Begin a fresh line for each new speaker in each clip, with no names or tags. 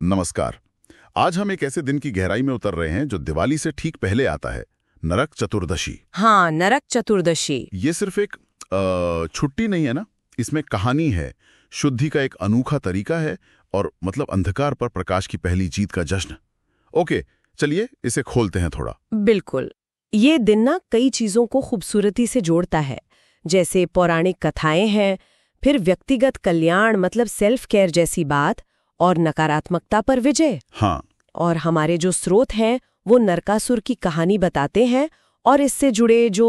नमस्कार। आज हम एक ऐसे दिन की गहराई में उतर रहे हैं जो दिवाली से ठीक पहले आता है, नरक चतुर्दशी।
हाँ, नरक चतुर्दशी।
ये सिर्फ एक छुट्टी नहीं है ना, इसमें कहानी है, शुद्धि का एक अनोखा तरीका है और मतलब अंधकार पर प्रकाश की पहली जीत का जश्न। ओके, चलिए इसे खोलते हैं थोड़ा।
बिल्कुल। ये दिन ना कई चीजों को खूबसूरती से जोड़ता है, जैसे पौराणिक कथाएं हैं, फिर व्यक्तिगत कल्याण मतलब सेल्फ केयर जैसी बात, और नकारात्मकता पर विजय।
हाँ।
और हमारे जो स्रोत हैं वो नरकासुर की कहानी बताते हैं और इससे जुड़े जो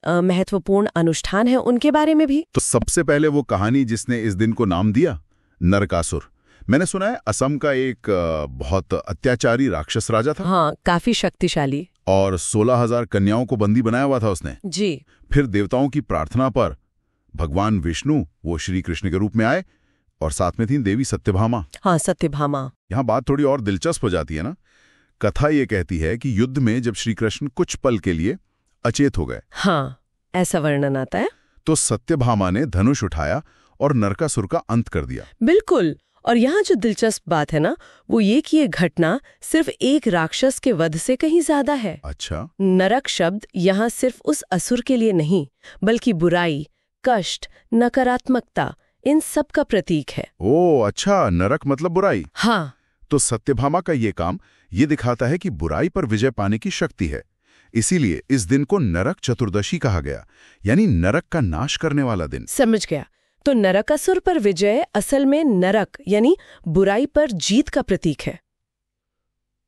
महत्वपूर्ण अनुष्ठान हैं उनके बारे में भी।
तो सबसे पहले वो कहानी जिसने इस दिन को नाम दिया, नरकासुर। मैंने सुना है असम का एक बहुत अत्याचारी राक्षस राजा था।
हाँ, काफी शक्तिशाली।
और 16,000 कन्याओं को बंदी बनाया हुआ था उसने।
जी।
फिर देवताओं की प्रार्थना पर भगवान विष्णु वो श्री कृष्ण के रूप में आए और साथ में थी देवी सत्यभामा।
हाँ, सत्यभामा।
यहाँ बात थोड़ी और दिलचस्प हो जाती है ना। कथा ये कहती है कि युद्ध में जब श्री कृष्ण कुछ पल के लिए अचेत हो गए,
हाँ, ऐसा वर्णन आता है,
तो सत्यभामा ने धनुष उठाया और नरकासुर का अंत कर दिया।
बिल्कुल। और यहाँ जो दिलचस्प बात है ना, वो ये कि ये घटना सिर्फ एक राक्षस के वध से कहीं ज्यादा है।
अच्छा।
नरक शब्द यहाँ सिर्फ उस असुर के लिए नहीं, बल्कि बुराई, कष्ट, नकारात्मकता, इन सब का प्रतीक है।
ओ अच्छा, नरक मतलब बुराई।
हाँ।
तो सत्यभामा का ये काम ये दिखाता है कि बुराई पर विजय पाने की शक्ति है। इसीलिए इस दिन को नरक चतुर्दशी कहा गया, यानी नरक का नाश करने वाला दिन।
समझ गया। तो नरकासुर पर विजय असल में नरक यानी बुराई पर जीत का प्रतीक है।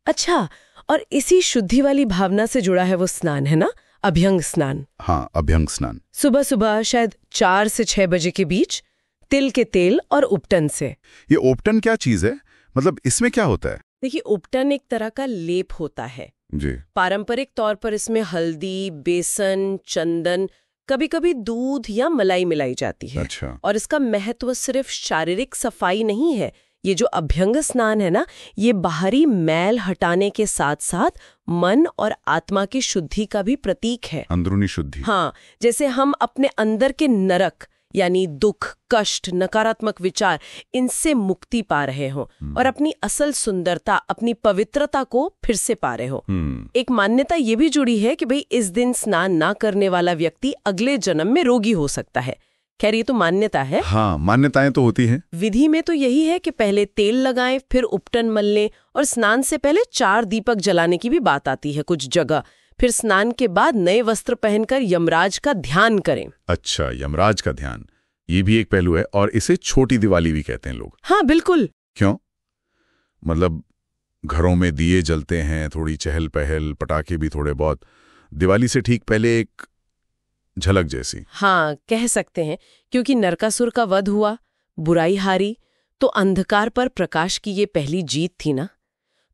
अच्छा, और इसी शुद्धि वाली भावना से जुड़ा है वो स्नान, है ना, अभ्यंग स्नान।
हाँ, अभ्यंग स्नान।
सुबह सुबह शायद 4 से 6 बजे के बीच तिल के तेल और उपटन से।
ये उपटन क्या चीज है, मतलब इसमें क्या होता है?
देखिए, उपटन एक तरह का लेप होता है
जी।
पारंपरिक तौर पर इसमें हल्दी, बेसन, चंदन, कभी-कभी दूध या मलाई मिलाई जाती है।
अच्छा।
और इसका महत्व सिर्फ शारीरिक सफाई नहीं है। ये जो अभ्यंग स्नान है ना, ये बाहरी मैल हटाने के साथ साथ मन और आत्मा की शुद्धि का भी प्रतीक है।
अंदरूनी शुद्धि।
हाँ, जैसे हम अपने अंदर के नरक यानी दुख, कष्ट, नकारात्मक विचार, इनसे मुक्ति पा रहे हो और अपनी असल सुंदरता, अपनी पवित्रता को फिर से पा रहे हो। एक मान्यता ये भी जुड़ी है कि भाई इस दिन स्नान ना करने वाला व्यक्ति अगले जन्म में रोगी हो सकता है। खैर, ये तो मान्यता है।
हाँ, मान्यताएं तो होती हैं।
विधि में तो यही है कि पहले तेल लगाएं, फिर उपटन मल लें और स्नान से पहले 4 दीपक जलाने की भी बात आती है कुछ जगह। फिर स्नान के बाद नए वस्त्र पहनकर यमराज का ध्यान करें।
अच्छा, यमराज का ध्यान, ये भी एक पहलू है और इसे छोटी दिवाली भी कहते हैं लोग।
हाँ, बिल्कुल।
क्यों? मतलब घरों में दिए जलते हैं, थोड़ी चहल पहल, पटाखे भी थोड़े बहुत, दिवाली से ठीक पहले एक झलक जैसी।
हाँ, कह सकते हैं, क्योंकि नरकासुर का वध हुआ, बुराई हारी, तो अंधकार पर प्रकाश की ये पहली जीत थी ना,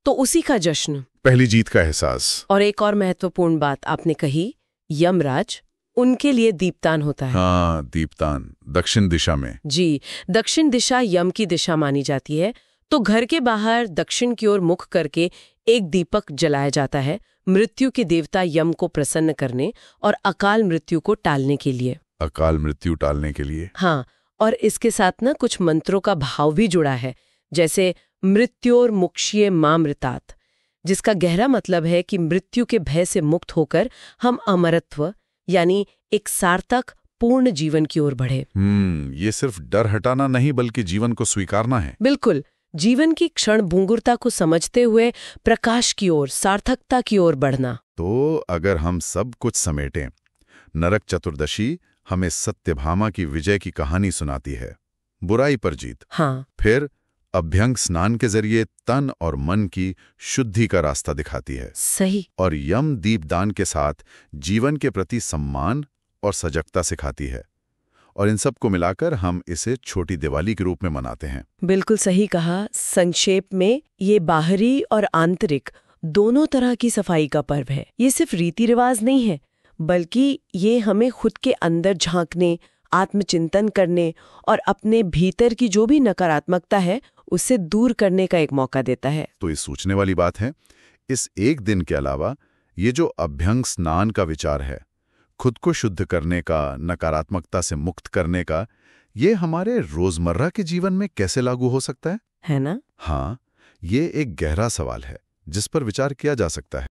तो उसी का जश्न,
पहली जीत का एहसास।
और एक और महत्वपूर्ण बात आपने कही, यमराज, उनके लिए दीपदान होता है।
हाँ, दीपदान दक्षिण दिशा में।
जी, दक्षिण दिशा यम की दिशा मानी जाती है, तो घर के बाहर दक्षिण की ओर मुख करके एक दीपक जलाया जाता है, मृत्यु के देवता यम को प्रसन्न करने और अकाल मृत्यु को टालने के लिए।
अकाल मृत्यु टालने के लिए।
हाँ, और इसके साथ ना कुछ मंत्रों का भाव भी जुड़ा है, जैसे मृत्योर मुक्ष्ये मामृतात्, जिसका गहरा मतलब है कि मृत्यु के भय से मुक्त होकर हम अमरत्व यानी एक सार्थक पूर्ण जीवन की ओर बढ़े।
ये सिर्फ डर हटाना नहीं बल्कि जीवन को स्वीकारना है।
बिल्कुल, जीवन की क्षण भंगुरता को समझते हुए प्रकाश की ओर, सार्थकता की ओर बढ़ना।
तो अगर हम सब कुछ समेटें, नरक चतुर्दशी हमें सत्यभामा की विजय की कहानी सुनाती है, बुराई पर जीत।
हाँ।
फिर अभ्यंग स्नान के जरिए तन और मन की शुद्धि का रास्ता दिखाती है।
सही।
और यम दीपदान के साथ जीवन के प्रति सम्मान और सजगता सिखाती है। और इन सब को मिलाकर हम इसे छोटी दिवाली के रूप में मनाते हैं।
बिल्कुल सही कहा। संक्षेप में ये बाहरी और आंतरिक दोनों तरह की सफाई का पर्व है। ये सिर्फ रीति रिवाज नहीं है, बल्कि ये हमें खुद के अंदर झांकने, आत्मचिंतन करने और अपने भीतर की जो भी नकारात्मकता है उससे दूर करने का एक मौका देता है।
तो ये सोचने वाली बात है, इस एक दिन के अलावा ये जो अभ्यंग स्नान का विचार है, खुद को शुद्ध करने का, नकारात्मकता से मुक्त करने का, ये हमारे रोजमर्रा के जीवन में कैसे लागू हो सकता है
ना?
हाँ,
ये एक गहरा सवाल है जिस पर विचार किया जा सकता है।